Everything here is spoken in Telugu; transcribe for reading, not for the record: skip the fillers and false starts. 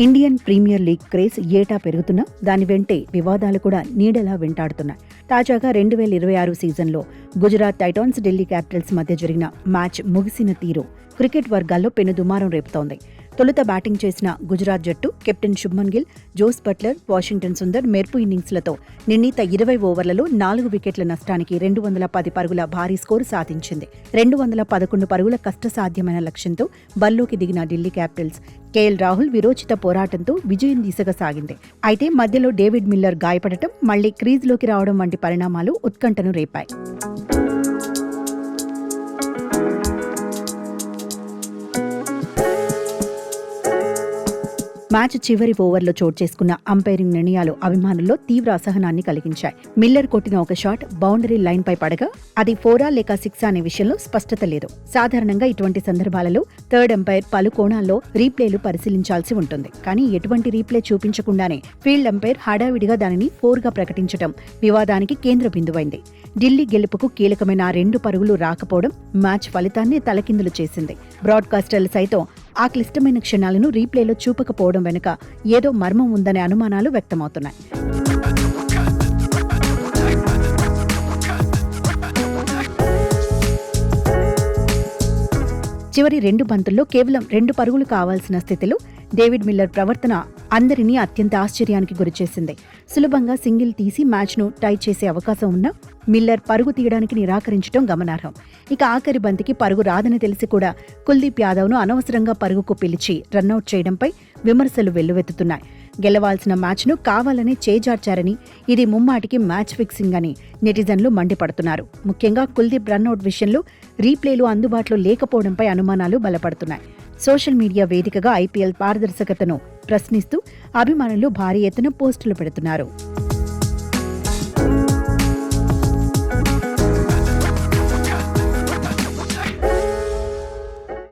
ఇండియన్ ప్రీమియర్ లీగ్ క్రేజ్ ఏటా పెరుగుతున్నా దాని వెంటే వివాదాలు కూడా నీడలా వెంటాడుతున్నాయి. తాజాగా 2026 సీజన్లో గుజరాత్ టైటాన్స్ ఢిల్లీ క్యాపిటల్స్ మధ్య జరిగిన మ్యాచ్ ముగిసిన తీరు క్రికెట్ వర్గాల్లో పెనుదుమారం రేపుతోంది. తొలుత బ్యాటింగ్ చేసిన గుజరాత్ జట్టు captain Shubman Gill, Jos Buttler, Washington Sundar మెరుపు ఇన్నింగ్స్లతో నిర్ణీత 20 ఓవర్లలో 4 వికెట్ల నష్టానికి 210 పరుగుల భారీ స్కోరు సాధించింది. 211 పరుగుల కష్టసాధ్యమైన లక్ష్యంతో బరిలోకి దిగిన ఢిల్లీ క్యాపిటల్స్ కేఎల్ రాహుల్ విరోచిత పోరాటంతో విజయం దిశగా సాగింది. అయితే మధ్యలో డేవిడ్ మిల్లర్ గాయపడటం, మళ్లీ క్రీజ్లోకి రావడం వంటి పరిణామాలు ఉత్కంఠను రేపాయి. మ్యాచ్ చివరి ఓవర్లో చోటు చేసుకున్న అంపైరింగ్ నిర్ణయాలు అభిమానుల్లో తీవ్ర అసహనాన్ని కలిగించాయి. మిల్లర్ కొట్టిన ఒక షాట్ బౌండరీ లైన్ పై పడగా అది 4 లేక 6 అనే విషయంలో స్పష్టత లేదు. సాధారణంగా ఇటువంటి సందర్భాలలో థర్డ్ అంపైర్ పలు కోణాల్లో రీప్లేలు పరిశీలించాల్సి ఉంటుంది. కానీ ఎటువంటి రీప్లే చూపించకుండానే ఫీల్డ్ అంపైర్ హడావిడిగా దానిని 4గా ప్రకటించడం వివాదానికి కేంద్ర బిందువైంది. ఢిల్లీ గెలుపుకు కీలకమైన 2 పరుగులు రాకపోవడం మ్యాచ్ ఫలితాన్ని తలకిందులు చేసింది. బ్రాడ్కాస్టర్లు సైతం ఆ క్లిష్టమైన క్షణాలను రీప్లేలో చూపకపోవడం వెనుక ఏదో మర్మం ఉందనే అనుమానాలు వ్యక్తమవుతున్నాయి. చివరి 2 బంతుల్లో కేవలం 2 పరుగులు కావాల్సిన స్థితిలో డేవిడ్ మిల్లర్ ప్రవర్తన అందరినీ అత్యంత ఆశ్చర్యానికి గురిచేసింది. సులభంగా సింగిల్ తీసి మ్యాచ్ను టై చేసే అవకాశం ఉన్నా మిల్లర్ పరుగు తీయడానికి నిరాకరించడం గమనార్హం. ఇక ఆఖరి బంతికి పరుగు రాదని తెలిసి కూడా కుల్దీప్ యాదవ్ను అనవసరంగా పరుగుకు పిలిచి రన్అట్ చేయడంపై విమర్శలు వెల్లువెత్తుతున్నాయి. గెలవాల్సిన మ్యాచ్ను కావాలనే చేజార్చారని, ఇది ముమ్మాటికి మ్యాచ్ ఫిక్సింగ్ అని నెటిజన్లు మండిపడుతున్నారు. ముఖ్యంగా కుల్దీప్ రన్అట్ విషయంలో రీప్లేలు అందుబాటులో లేకపోవడంపై అనుమానాలు బలపడుతున్నాయి. సోషల్ మీడియా వేదికగా ఐపీఎల్ పారదర్శకతను ప్రశ్నిస్తూ అభిమానులు భారీ ఎత్తున పోస్టులు పెడుతున్నారు.